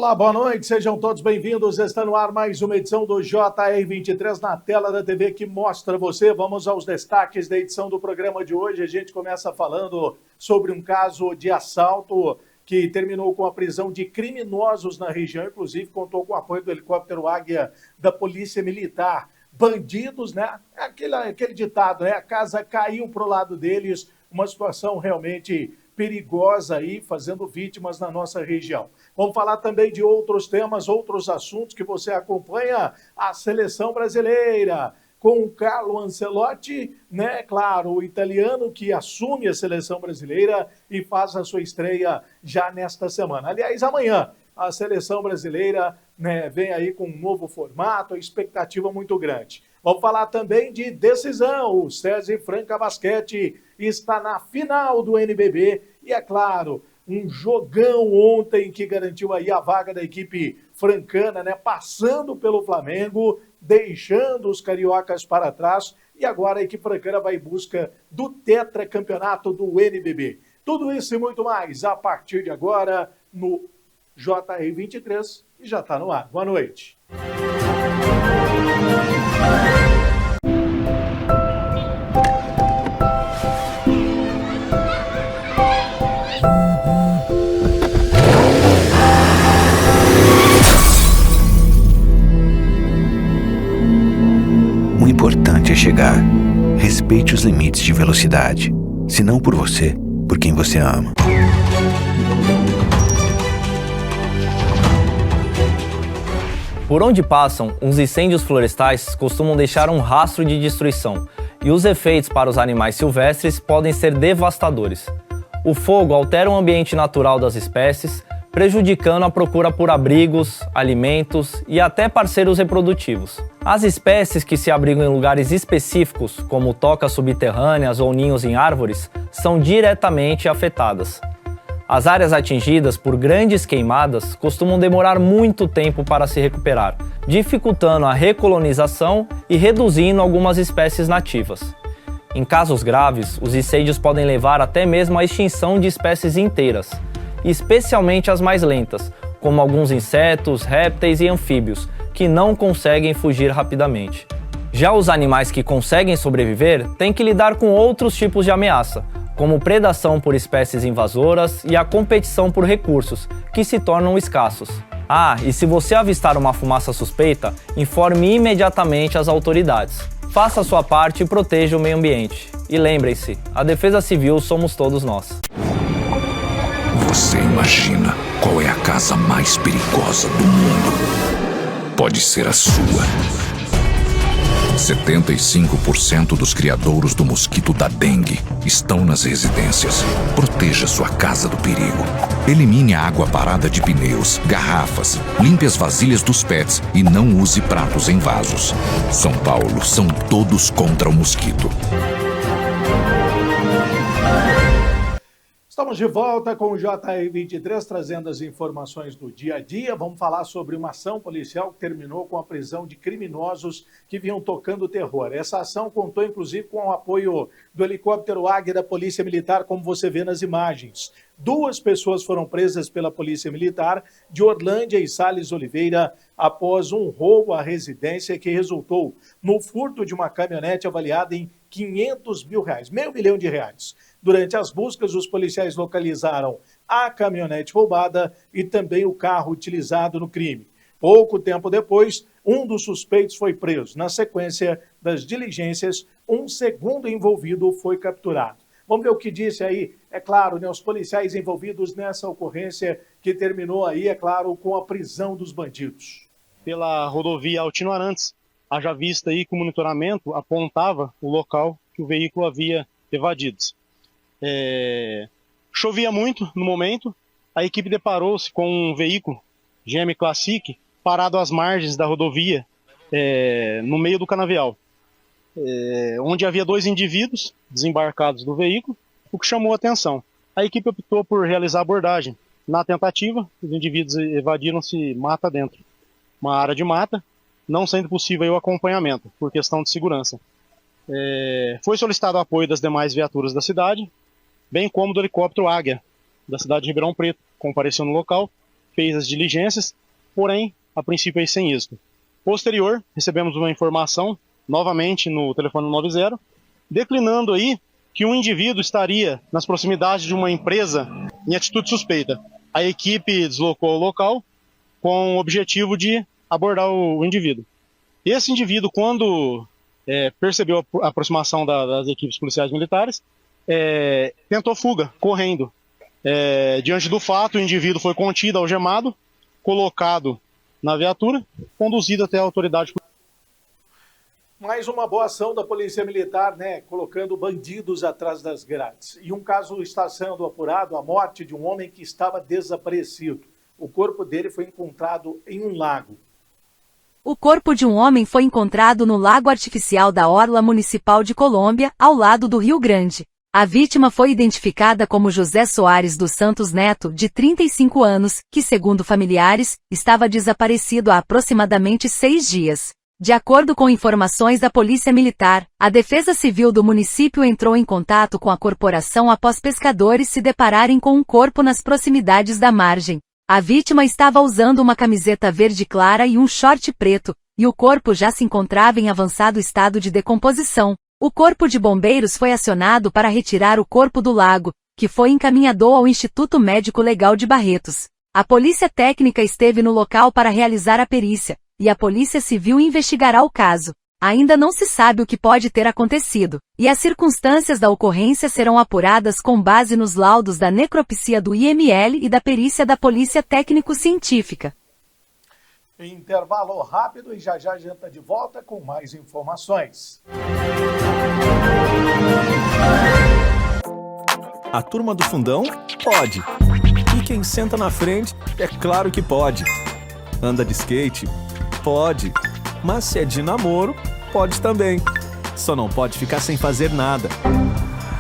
Olá, boa noite, sejam todos bem-vindos. Está no ar mais uma edição do JR23 na tela da TV que mostra você. Vamos aos destaques da edição do programa de hoje. A gente começa falando sobre um caso de assalto que terminou com a prisão de criminosos na região, inclusive contou com o apoio do helicóptero Águia da Polícia Militar. Bandidos, né? Aquele ditado, né? A casa caiu para o lado deles, uma situação realmente perigosa aí, fazendo vítimas na nossa região. Vamos falar também de outros temas, outros assuntos que você acompanha. A seleção brasileira, com o Carlo Ancelotti, né? Claro, o italiano que assume a seleção brasileira e faz a sua estreia já nesta semana. Aliás, amanhã a seleção brasileira, né, vem aí com um novo formato, a expectativa muito grande. Vamos falar também de decisão. O SESI Franca Basquete está na final do NBB e, é claro, um jogão ontem que garantiu aí a vaga da equipe francana, né, passando pelo Flamengo, deixando os cariocas para trás, e agora a equipe francana vai em busca do tetracampeonato do NBB. Tudo isso e muito mais a partir de agora no JR23 e já está no ar. Boa noite. O importante é chegar. Respeite os limites de velocidade. Se não por você, por quem você ama. Por onde passam, os incêndios florestais costumam deixar um rastro de destruição, e os efeitos para os animais silvestres podem ser devastadores. O fogo altera o ambiente natural das espécies, prejudicando a procura por abrigos, alimentos e até parceiros reprodutivos. As espécies que se abrigam em lugares específicos, como tocas subterrâneas ou ninhos em árvores, são diretamente afetadas. As áreas atingidas por grandes queimadas costumam demorar muito tempo para se recuperar, dificultando a recolonização e reduzindo algumas espécies nativas. Em casos graves, os incêndios podem levar até mesmo à extinção de espécies inteiras, especialmente as mais lentas, como alguns insetos, répteis e anfíbios, que não conseguem fugir rapidamente. Já os animais que conseguem sobreviver têm que lidar com outros tipos de ameaça, como predação por espécies invasoras e a competição por recursos, que se tornam escassos. Ah, e se você avistar uma fumaça suspeita, informe imediatamente as autoridades. Faça a sua parte e proteja o meio ambiente. E lembrem-se, a defesa civil somos todos nós. Você imagina qual é a casa mais perigosa do mundo? Pode ser a sua. 75% dos criadouros do mosquito da dengue estão nas residências. Proteja sua casa do perigo. Elimine a água parada de pneus, garrafas, limpe as vasilhas dos pets e não use pratos em vasos. São Paulo, são todos contra o mosquito. Estamos de volta com o JR23, trazendo as informações do dia a dia. Vamos falar sobre uma ação policial que terminou com a prisão de criminosos que vinham tocando terror. Essa ação contou, inclusive, com o apoio do helicóptero Águia da Polícia Militar, como você vê nas imagens. 2 pessoas foram presas pela Polícia Militar de Orlândia e Sales Oliveira após um roubo à residência que resultou no furto de uma caminhonete avaliada em R$500 mil, R$500 mil. Durante as buscas, os policiais localizaram a caminhonete roubada e também o carro utilizado no crime. Pouco tempo depois, um dos suspeitos foi preso. Na sequência das diligências, um segundo envolvido foi capturado. Vamos ver o que disse aí, é claro, né, os policiais envolvidos nessa ocorrência que terminou aí, é claro, com a prisão dos bandidos. Pela rodovia Altino Arantes, haja vista aí que o monitoramento apontava o local que o veículo havia evadido. Chovia muito no momento, a equipe deparou-se com um veículo GM Classic parado às margens da rodovia, no meio do canavial, onde havia 2 indivíduos desembarcados do veículo, o que chamou a atenção. A equipe optou por realizar a abordagem. Na tentativa, os indivíduos evadiram-se mata dentro, uma área de mata, não sendo possível o acompanhamento por questão de segurança. Foi solicitado o apoio das demais viaturas da cidade, bem como do helicóptero Águia, da cidade de Ribeirão Preto, compareceu no local fez as diligências, porém, a princípio, sem êxito. Posterior, recebemos uma informação, novamente no telefone 90, declinando aí que um indivíduo estaria nas proximidades de uma empresa em atitude suspeita. A equipe deslocou ao local com o objetivo de abordar o indivíduo. Esse indivíduo, quando percebeu a aproximação das equipes policiais militares, tentou fuga, correndo. Diante do fato, o indivíduo foi contido, algemado, colocado na viatura, conduzido até a autoridade. Mais uma boa ação da Polícia Militar, né? Colocando bandidos atrás das grades. E um caso está sendo apurado, a morte de um homem que estava desaparecido. O corpo dele foi encontrado em um lago. O corpo de um homem foi encontrado no lago artificial da Orla Municipal de Colômbia, ao lado do Rio Grande. A vítima foi identificada como José Soares dos Santos Neto, de 35 anos, que, segundo familiares, estava desaparecido há aproximadamente 6 dias. De acordo com informações da Polícia Militar, a Defesa Civil do município entrou em contato com a corporação após pescadores se depararem com um corpo nas proximidades da margem. A vítima estava usando uma camiseta verde clara e um short preto, e o corpo já se encontrava em avançado estado de decomposição. O Corpo de Bombeiros foi acionado para retirar o corpo do lago, que foi encaminhado ao Instituto Médico Legal de Barretos. A Polícia Técnica esteve no local para realizar a perícia, e a Polícia Civil investigará o caso. Ainda não se sabe o que pode ter acontecido, e as circunstâncias da ocorrência serão apuradas com base nos laudos da necropsia do IML e da perícia da Polícia Técnico-Científica. Intervalo rápido e já a gente está de volta com mais informações. A turma do fundão pode. E quem senta na frente, é claro que pode. Anda de skate? Pode. Mas se é de namoro, pode também. Só não pode ficar sem fazer nada.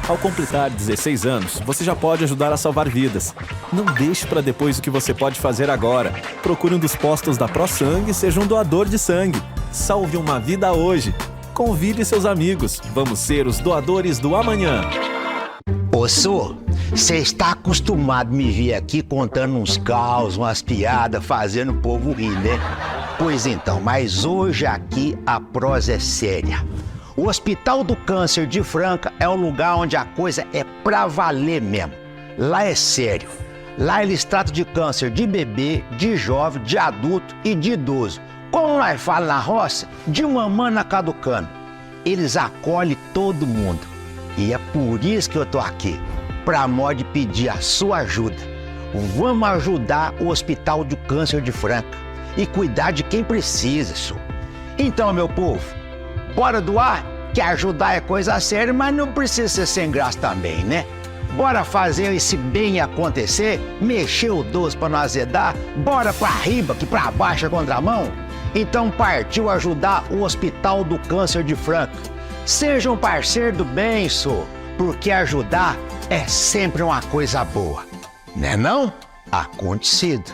Ao completar 16 anos, você já pode ajudar a salvar vidas. Não deixe para depois o que você pode fazer agora. Procure um dos postos da ProSangue e seja um doador de sangue. Salve uma vida hoje. Convide seus amigos. Vamos ser os doadores do amanhã. Ô, Sô, você está acostumado a me ver aqui contando uns caos, umas piadas, fazendo o povo rir, né? Pois então, mas hoje aqui a prosa é séria. O Hospital do Câncer de Franca é um lugar onde a coisa é pra valer mesmo. Lá é sério. Lá eles tratam de câncer de bebê, de jovem, de adulto e de idoso. Como nós falamos na roça, de mamana caducando. Eles acolhem todo mundo. E é por isso que eu tô aqui, pra modo de pedir a sua ajuda. Vamos ajudar o Hospital do Câncer de Franca e cuidar de quem precisa, só. Então, meu povo, bora doar? Que ajudar é coisa séria, mas não precisa ser sem graça também, né? Bora fazer esse bem acontecer? Mexer o doce pra não azedar? Bora pra riba, que pra baixo é contramão? Então partiu ajudar o Hospital do Câncer de Franca. Seja um parceiro do bem, só, porque ajudar é sempre uma coisa boa. Né não? Acontecido.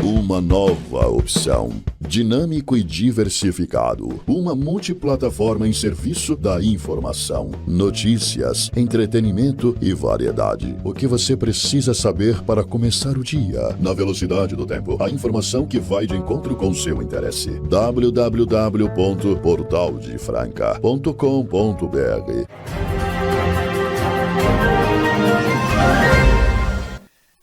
Uma nova opção, dinâmico e diversificado, uma multiplataforma em serviço da informação, notícias, entretenimento e variedade. O que você precisa saber para começar o dia, na velocidade do tempo, a informação que vai de encontro com seu interesse. www.portaldefranca.com.br.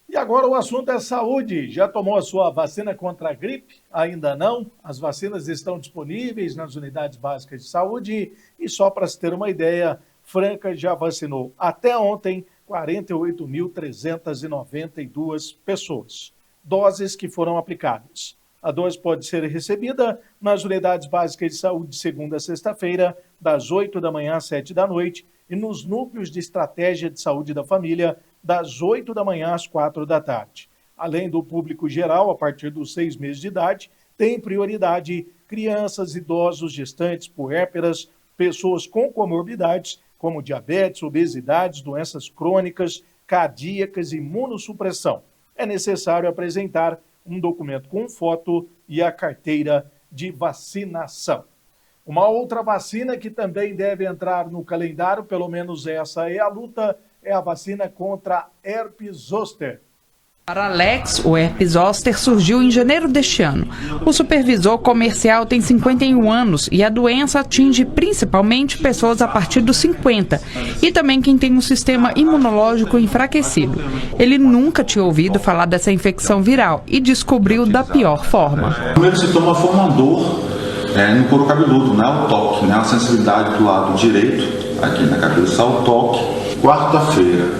E agora o assunto é saúde. Já tomou a sua vacina contra a gripe? Ainda não? As vacinas estão disponíveis nas unidades básicas de saúde e só para se ter uma ideia, Franca já vacinou até ontem 48.392 pessoas. Doses que foram aplicadas. A dose pode ser recebida nas unidades básicas de saúde de segunda a sexta-feira, das 8 da manhã às 7 da noite, e nos núcleos de estratégia de saúde da família, das 8 da manhã às 4 da tarde. além do público geral, a partir dos 6 meses de idade, tem prioridade crianças, idosos, gestantes, puérperas, pessoas com comorbidades, como diabetes, obesidade, doenças crônicas, cardíacas e imunossupressão. É necessário apresentar um documento com foto e a carteira de vacinação. Uma outra vacina que também deve entrar no calendário, pelo menos essa é a luta, é a vacina contra herpes zoster. Para Alex, o herpes zoster surgiu em janeiro deste ano. O supervisor comercial tem 51 anos e a doença atinge principalmente pessoas a partir dos 50 e também quem tem um sistema imunológico enfraquecido. Ele nunca tinha ouvido falar dessa infecção viral e descobriu da pior forma. O primeiro sintoma foi uma dor no couro cabeludo, né? O toque, né? A sensibilidade do lado direito, aqui na cabeça, ao toque. Quarta-feira,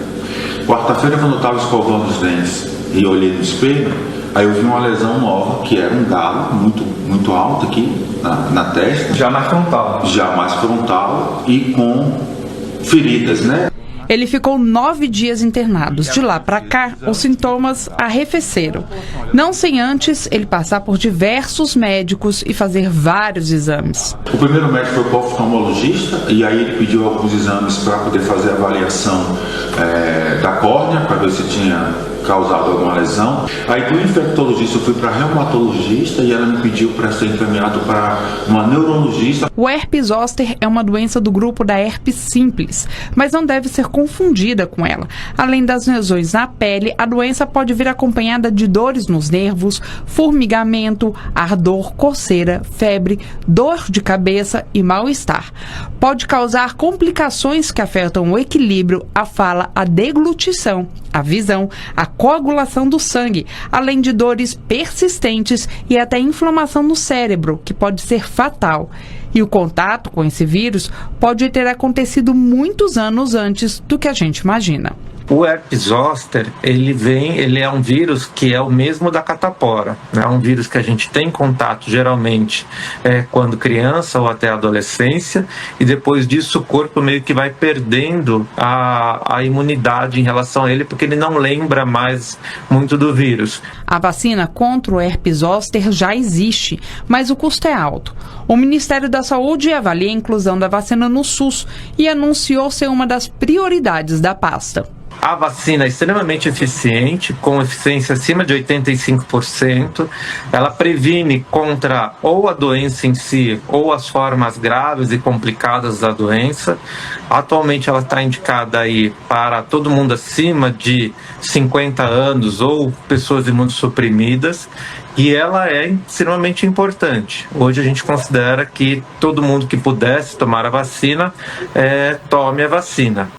quando eu estava escovando os dentes e olhei no espelho, aí eu vi uma lesão nova, que era um galo muito alto aqui na testa. Já mais frontal e com feridas, né? Ele ficou 9 dias internados. De lá para cá, os sintomas arrefeceram. Não sem antes ele passar por diversos médicos e fazer vários exames. O primeiro médico foi o oftalmologista, e aí ele pediu alguns exames para poder fazer a avaliação da córnea, para ver se tinha causado alguma lesão. Aí do infectologista eu fui para reumatologista e ela me pediu para ser encaminhado para uma neurologista. O herpes zoster é uma doença do grupo da herpes simples, mas não deve ser confundida com ela. Além das lesões na pele, a doença pode vir acompanhada de dores nos nervos, formigamento, ardor, coceira, febre, dor de cabeça e mal-estar. Pode causar complicações que afetam o equilíbrio, a fala, a deglutição, a visão, a coagulação do sangue, além de dores persistentes e até inflamação no cérebro, que pode ser fatal. E o contato com esse vírus pode ter acontecido muitos anos antes do que a gente imagina. O herpes zoster, ele é um vírus que é o mesmo da catapora, né? É um vírus que a gente tem contato geralmente quando criança ou até adolescência, e depois disso o corpo meio que vai perdendo a imunidade em relação a ele, porque ele não lembra mais muito do vírus. A vacina contra o herpes zoster já existe, mas o custo é alto. O Ministério da Saúde avalia a inclusão da vacina no SUS e anunciou ser uma das prioridades da pasta. A vacina é extremamente eficiente, com eficiência acima de 85%. Ela previne contra ou a doença em si, ou as formas graves e complicadas da doença. Atualmente ela está indicada aí para todo mundo acima de 50 anos ou pessoas imunossuprimidas. E ela é extremamente importante. Hoje a gente considera que todo mundo que pudesse tomar a vacina, tome a vacina.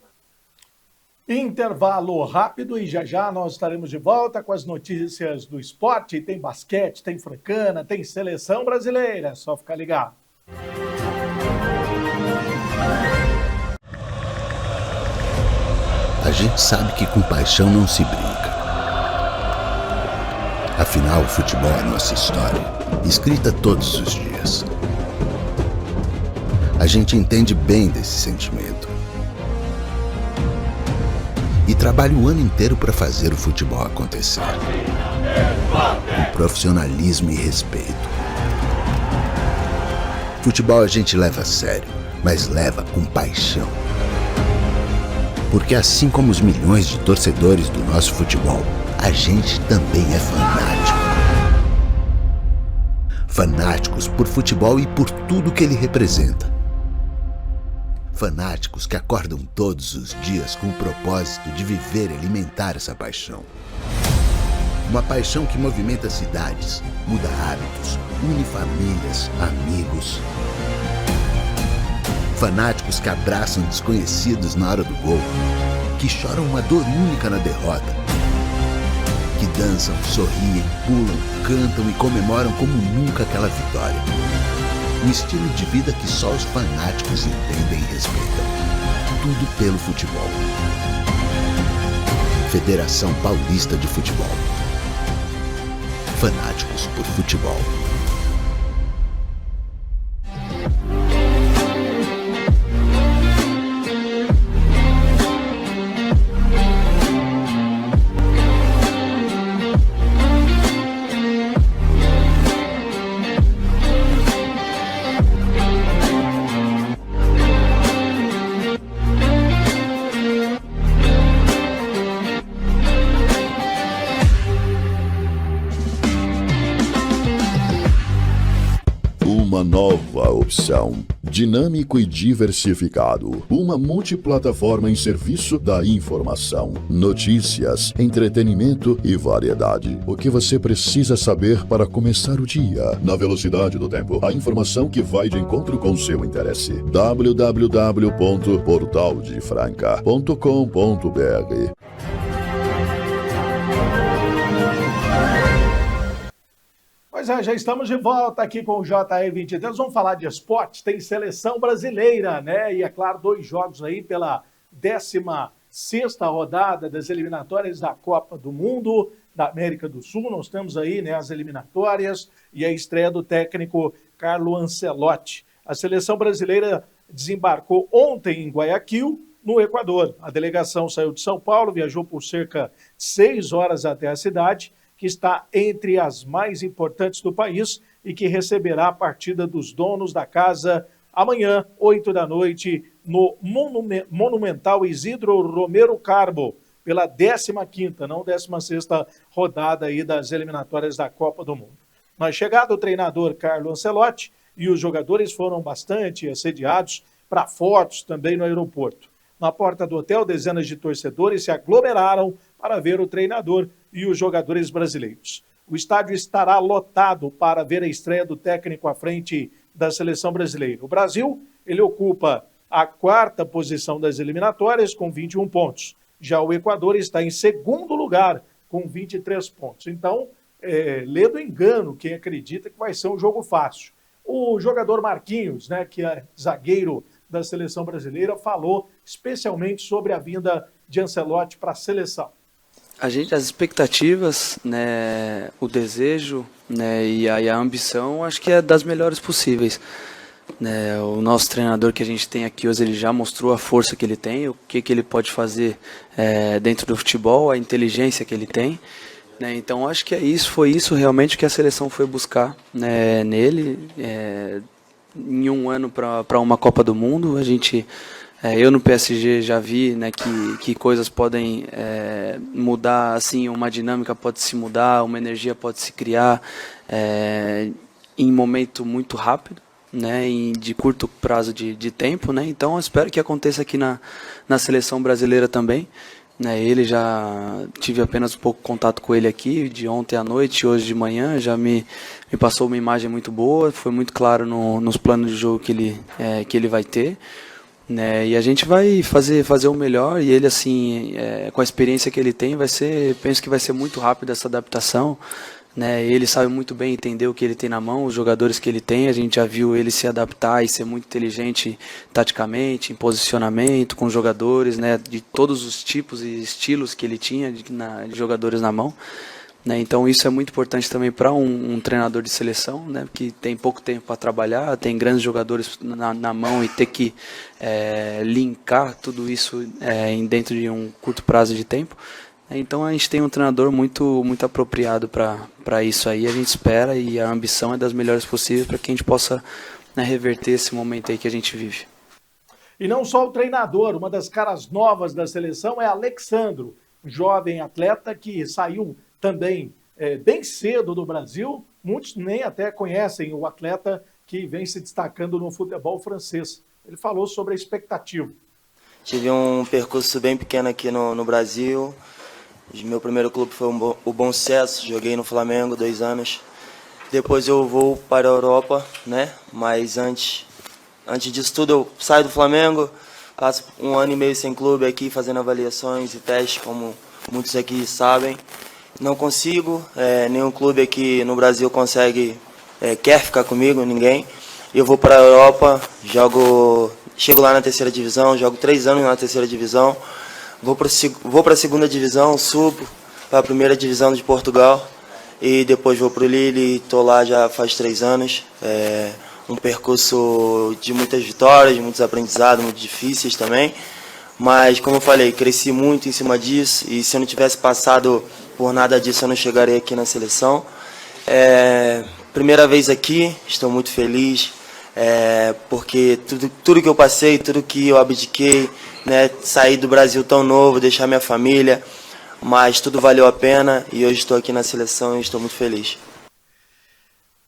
Intervalo rápido e já nós estaremos de volta com as notícias do esporte. Tem basquete, tem francana, tem seleção brasileira. É só ficar ligado. A gente sabe que com paixão não se brinca. Afinal, o futebol é nossa história, escrita todos os dias. A gente entende bem desse sentimento. E trabalha o ano inteiro para fazer o futebol acontecer. Com profissionalismo e respeito. Futebol a gente leva a sério, mas leva com paixão. Porque assim como os milhões de torcedores do nosso futebol, a gente também é fanático. Fanáticos por futebol e por tudo que ele representa. Fanáticos que acordam todos os dias com o propósito de viver e alimentar essa paixão. Uma paixão que movimenta cidades, muda hábitos, une famílias, amigos. Fanáticos que abraçam desconhecidos na hora do gol, que choram uma dor única na derrota, que dançam, sorriem, pulam, cantam e comemoram como nunca aquela vitória. Um estilo de vida que só os fanáticos entendem e respeitam. Tudo pelo futebol. Federação Paulista de Futebol. Fanáticos por futebol. opção. Dinâmico e diversificado. Uma multiplataforma em serviço da informação, notícias, entretenimento e variedade. O que você precisa saber para começar o dia. Na velocidade do tempo. A informação que vai de encontro com seu interesse. www.portaldefranca.com.br. Pois é, já estamos de volta aqui com o JR23. Vamos falar de esporte. Tem seleção brasileira, né? E é claro, 2 jogos aí pela 16ª rodada das eliminatórias da Copa do Mundo da América do Sul. Nós temos aí, né, as eliminatórias e a estreia do técnico Carlo Ancelotti. A seleção brasileira desembarcou ontem em Guayaquil, no Equador. A delegação saiu de São Paulo, viajou por cerca de 6 horas até a cidade, que está entre as mais importantes do país e que receberá a partida dos donos da casa amanhã, 8 da noite, no Monumental Isidro Romero Carbo, pela 15ª, não 16ª rodada aí das eliminatórias da Copa do Mundo. Na chegada, o treinador Carlo Ancelotti e os jogadores foram bastante assediados para fotos também no aeroporto. Na porta do hotel, dezenas de torcedores se aglomeraram para ver o treinador e os jogadores brasileiros. O estádio estará lotado para ver a estreia do técnico à frente da seleção brasileira. O Brasil, ele ocupa a 4ª posição das eliminatórias com 21 pontos. Já o Equador está em 2º lugar com 23 pontos. Então, lê do engano quem acredita que vai ser um jogo fácil. O jogador Marquinhos, né, que é zagueiro da seleção brasileira, falou especialmente sobre a vinda de Ancelotti para a seleção. As expectativas, né, o desejo, né, e a ambição, acho que é das melhores possíveis. Né, o nosso treinador que a gente tem aqui hoje, ele já mostrou a força que ele tem, o que ele pode fazer dentro do futebol, a inteligência que ele tem. Né, então acho que foi isso realmente que a seleção foi buscar, né, nele. Em um ano para uma Copa do Mundo, eu no PSG já vi, né, que coisas podem mudar, assim, uma dinâmica pode se mudar, uma energia pode se criar em momento muito rápido, né, de curto prazo de tempo, né, então eu espero que aconteça aqui na seleção brasileira também. Né, ele já tive apenas um pouco contato com ele aqui, de ontem à noite, hoje de manhã, já me passou uma imagem muito boa, foi muito claro nos planos de jogo que ele vai ter. Né, e a gente vai fazer o melhor, e ele, assim, com a experiência que ele tem, penso que vai ser muito rápido essa adaptação. Né, ele sabe muito bem entender o que ele tem na mão, os jogadores que ele tem, a gente já viu ele se adaptar e ser muito inteligente taticamente, em posicionamento, com jogadores, né, de todos os tipos e estilos que ele tinha de jogadores na mão. Né, então isso é muito importante também para um treinador de seleção, né, que tem pouco tempo para trabalhar, tem grandes jogadores na mão e ter que linkar tudo isso dentro de um curto prazo de tempo. Então a gente tem um treinador muito apropriado para isso aí, a gente espera, e a ambição é das melhores possíveis para que a gente possa, né, reverter esse momento aí que a gente vive. E não só o treinador, uma das caras novas da seleção é Alexandro, um jovem atleta que saiu também bem cedo do Brasil. Muitos nem até conhecem o atleta que vem se destacando no futebol francês. Ele falou sobre a expectativa. Tive um percurso bem pequeno aqui no Brasil. Meu primeiro clube foi o Bom Sucesso, joguei no Flamengo 2 anos. Depois eu vou para a Europa, né? Mas antes disso tudo eu saio do Flamengo, passo 1 ano e meio sem clube aqui, fazendo avaliações e testes, como muitos aqui sabem. Não consigo, nenhum clube aqui no Brasil quer ficar comigo, ninguém. Eu vou para a Europa, chego lá na 3ª divisão, jogo 3 anos na 3ª divisão. Vou para a 2ª divisão, subo para a 1ª divisão de Portugal e depois vou para o Lille e estou lá já faz 3 anos. Um percurso de muitas vitórias, de muitos aprendizados, muito difíceis também. Mas, como eu falei, cresci muito em cima disso e se eu não tivesse passado por nada disso eu não chegaria aqui na seleção. Primeira vez aqui, estou muito feliz, porque tudo que eu passei, tudo que eu abdiquei, né, sair do Brasil tão novo, deixar minha família, mas tudo valeu a pena e hoje estou aqui na seleção e estou muito feliz.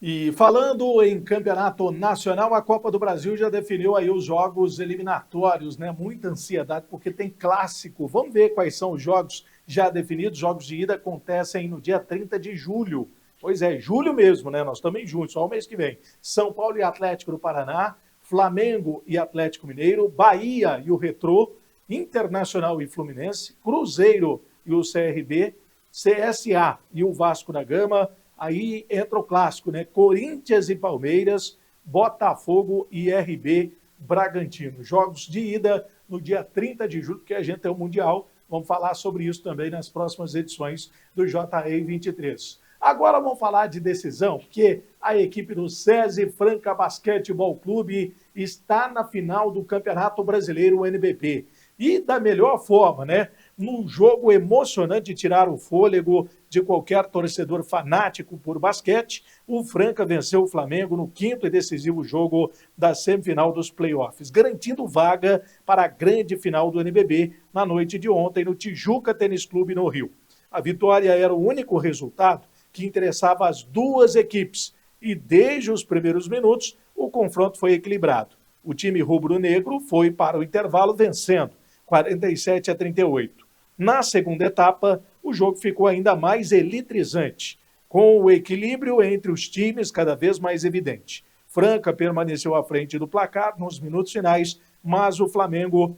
E falando em campeonato nacional, a Copa do Brasil já definiu aí os jogos eliminatórios, né? Muita ansiedade porque tem clássico. Vamos ver quais são os jogos já definidos. Jogos de ida acontecem no dia 30 de julho. Pois é, julho mesmo, né? Nós estamos em junho, só o mês que vem. São Paulo e Atlético do Paraná, Flamengo e Atlético Mineiro, Bahia e o Retrô, Internacional e Fluminense, Cruzeiro e o CRB, CSA e o Vasco da Gama. Aí entra o clássico, né? Corinthians e Palmeiras, Botafogo e RB Bragantino. Jogos de ida no dia 30 de julho, porque a gente tem o Mundial. Vamos falar sobre isso também nas próximas edições do JR 23. Agora vamos falar de decisão, porque a equipe do SESI Franca Basquetebol Clube está na final do Campeonato Brasileiro NBB. E da melhor forma, né? Num jogo emocionante de tirar o fôlego de qualquer torcedor fanático por basquete, o Franca venceu o Flamengo no 5º e decisivo jogo da semifinal dos playoffs, garantindo vaga para a grande final do NBB na noite de ontem no Tijuca Tênis Clube no Rio. A vitória era o único resultado que interessava as duas equipes e desde os primeiros minutos o confronto foi equilibrado. O time rubro-negro foi para o intervalo vencendo 47-38. Na segunda etapa, o jogo ficou ainda mais eletrizante, com o equilíbrio entre os times cada vez mais evidente. Franca permaneceu à frente do placar nos minutos finais, mas o Flamengo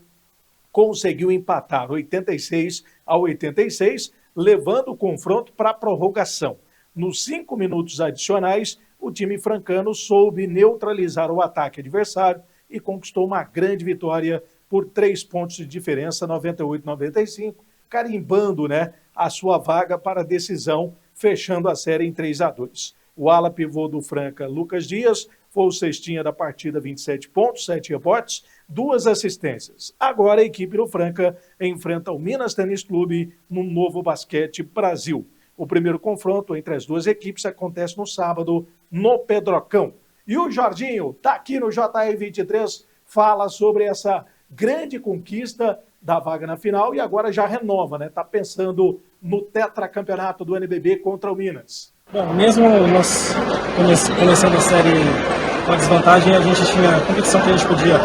conseguiu empatar 86-86, levando o confronto para a prorrogação. Nos 5 minutos adicionais, o time francano soube neutralizar o ataque adversário e conquistou uma grande vitória por 3 pontos de diferença, 98-95, carimbando, né, a sua vaga para a decisão, fechando a série em 3-2. O ala pivô do Franca, Lucas Dias, foi o cestinha da partida, 27 pontos, 7 rebotes, 2 assistências. Agora a equipe do Franca enfrenta o Minas Tênis Clube no Novo Basquete Brasil. O primeiro confronto entre as duas equipes acontece no sábado, no Pedrocão. E o Jorginho está aqui no JR 23, fala sobre essa grande conquista da vaga na final e agora já renova, né? Está pensando no tetracampeonato do NBB contra o Minas. Bom, mesmo nós começando a série com a desvantagem, a gente tinha a competição que a gente podia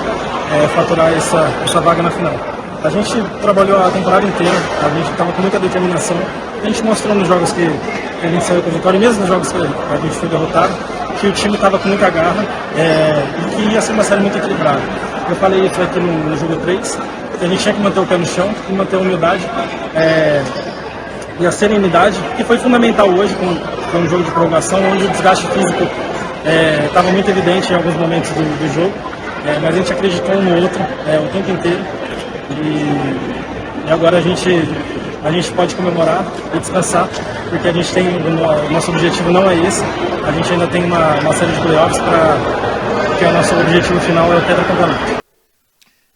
faturar essa vaga na final. A gente trabalhou a temporada inteira, a gente estava com muita determinação, a gente mostrou nos jogos que a gente saiu com a vitória, e mesmo nos jogos que a gente foi derrotado, que o time estava com muita garra e que ia ser uma série muito equilibrada. Eu falei isso aqui no jogo 3, que a gente tinha que manter o pé no chão e manter a humildade e a serenidade, que foi fundamental hoje, com um jogo de prorrogação, onde o desgaste físico estava muito evidente em alguns momentos do jogo, mas a gente acreditou um no outro o tempo inteiro e agora a gente pode comemorar e descansar, porque a gente tem, o nosso objetivo não é esse, a gente ainda tem uma série de playoffs porque o nosso objetivo final é o tetracampeonato.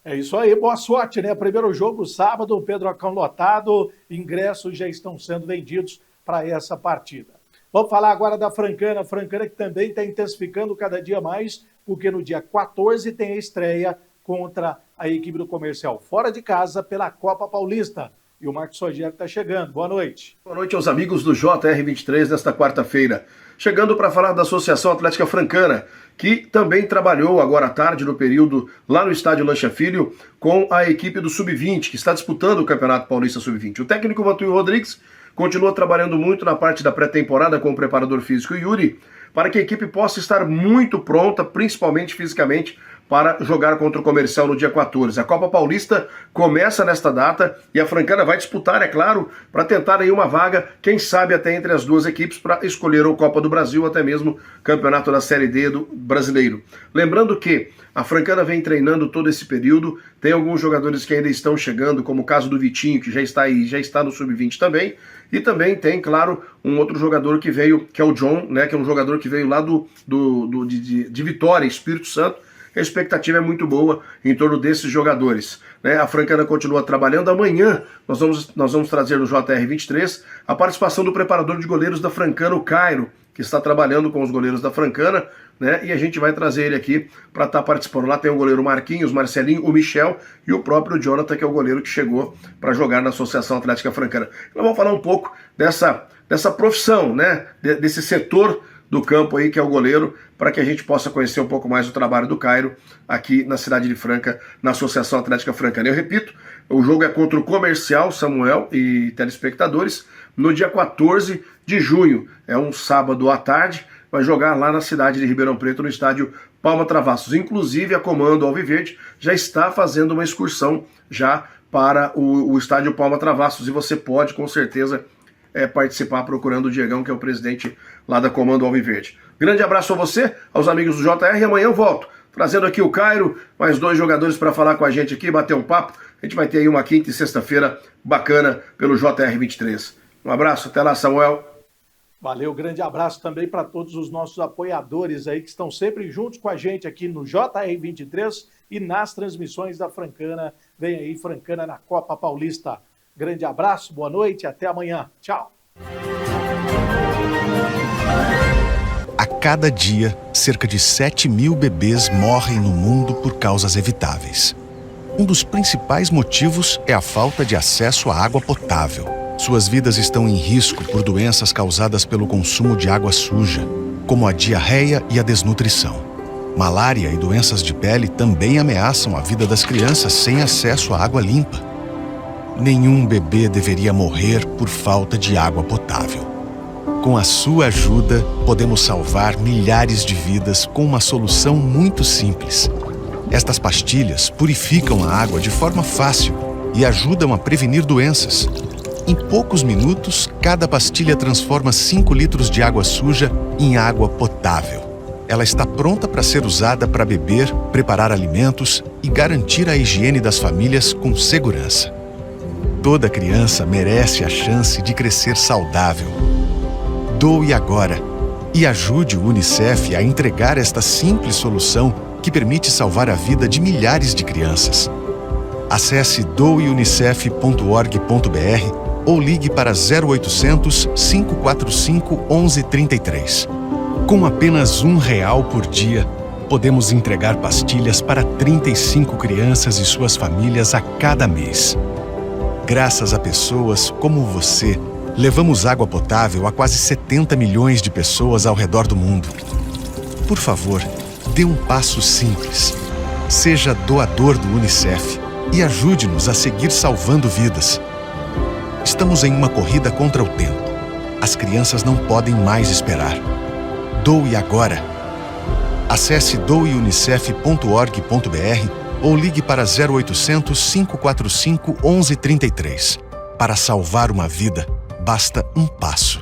É isso aí, boa sorte, né? Primeiro jogo, sábado, Pedrocão lotado, ingressos já estão sendo vendidos para essa partida. Vamos falar agora da Francana, Francana que também está intensificando cada dia mais, porque no dia 14 tem a estreia contra a equipe do Comercial fora de casa pela Copa Paulista. E o Marcos Rogério está chegando. Boa noite. Boa noite aos amigos do JR23 desta quarta-feira. Chegando para falar da Associação Atlética Francana, que também trabalhou agora à tarde, no período, lá no estádio Lancha Filho, com a equipe do Sub-20, que está disputando o Campeonato Paulista Sub-20. O técnico Vantuil Rodrigues continua trabalhando muito na parte da pré-temporada com o preparador físico Yuri, para que a equipe possa estar muito pronta, principalmente fisicamente, para jogar contra o Comercial no dia 14. A Copa Paulista começa nesta data e a Francana vai disputar, é claro, para tentar aí uma vaga, quem sabe até entre as duas equipes, para escolher ou Copa do Brasil, até mesmo Campeonato da Série D do Brasileiro. Lembrando que a Francana vem treinando todo esse período, tem alguns jogadores que ainda estão chegando, como o caso do Vitinho, que já está aí, já está no Sub-20 também, e também tem, claro, um outro jogador que veio, que é o John, né, que é um jogador que veio lá de Vitória, Espírito Santo. A expectativa é muito boa em torno desses jogadores, né? A Francana continua trabalhando. Amanhã nós vamos trazer no JR23 a participação do preparador de goleiros da Francana, o Cairo, que está trabalhando com os goleiros da Francana, né? E a gente vai trazer ele aqui para estar participando. Lá tem o goleiro Marquinhos, Marcelinho, o Michel e o próprio Jonathan, que é o goleiro que chegou para jogar na Associação Atlética Francana. Então vamos falar um pouco dessa profissão, né? Desse setor do campo aí, que é o goleiro, para que a gente possa conhecer um pouco mais o trabalho do Cairo aqui na cidade de Franca, na Associação Atlética Francana. Eu repito, o jogo é contra o Comercial, Samuel e telespectadores, no dia 14 de junho. É um sábado à tarde, vai jogar lá na cidade de Ribeirão Preto, no estádio Palma Travassos. Inclusive, a Comando Alviverde já está fazendo uma excursão já para o estádio Palma Travassos, e você pode, com certeza, participar procurando o Diegão, que é o presidente lá da Comando Alviverde. Grande abraço a você, aos amigos do JR, e amanhã eu volto, trazendo aqui o Cairo, mais 2 jogadores para falar com a gente aqui, bater um papo. A gente vai ter aí uma quinta e sexta-feira bacana pelo JR23. Um abraço, até lá, Samuel. Valeu, grande abraço também para todos os nossos apoiadores aí que estão sempre juntos com a gente aqui no JR23 e nas transmissões da Francana. Vem aí, Francana na Copa Paulista. Grande abraço, boa noite, até amanhã. Tchau. A cada dia, cerca de 7.000 bebês morrem no mundo por causas evitáveis. Um dos principais motivos é a falta de acesso à água potável. Suas vidas estão em risco por doenças causadas pelo consumo de água suja, como a diarreia e a desnutrição. Malária e doenças de pele também ameaçam a vida das crianças sem acesso à água limpa. Nenhum bebê deveria morrer por falta de água potável. Com a sua ajuda, podemos salvar milhares de vidas com uma solução muito simples. Estas pastilhas purificam a água de forma fácil e ajudam a prevenir doenças. Em poucos minutos, cada pastilha transforma 5 litros de água suja em água potável. Ela está pronta para ser usada para beber, preparar alimentos e garantir a higiene das famílias com segurança. Toda criança merece a chance de crescer saudável. Doe agora e ajude o UNICEF a entregar esta simples solução que permite salvar a vida de milhares de crianças. Acesse doeunicef.org.br ou ligue para 0800 545 1133. Com apenas R$1 por dia, podemos entregar pastilhas para 35 crianças e suas famílias a cada mês. Graças a pessoas como você, levamos água potável a quase 70 milhões de pessoas ao redor do mundo. Por favor, dê um passo simples. Seja doador do UNICEF e ajude-nos a seguir salvando vidas. Estamos em uma corrida contra o tempo. As crianças não podem mais esperar. Doe agora. Acesse doeunicef.org.br ou ligue para 0800 545 1133. Para salvar uma vida, basta um passo.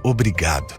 Obrigado.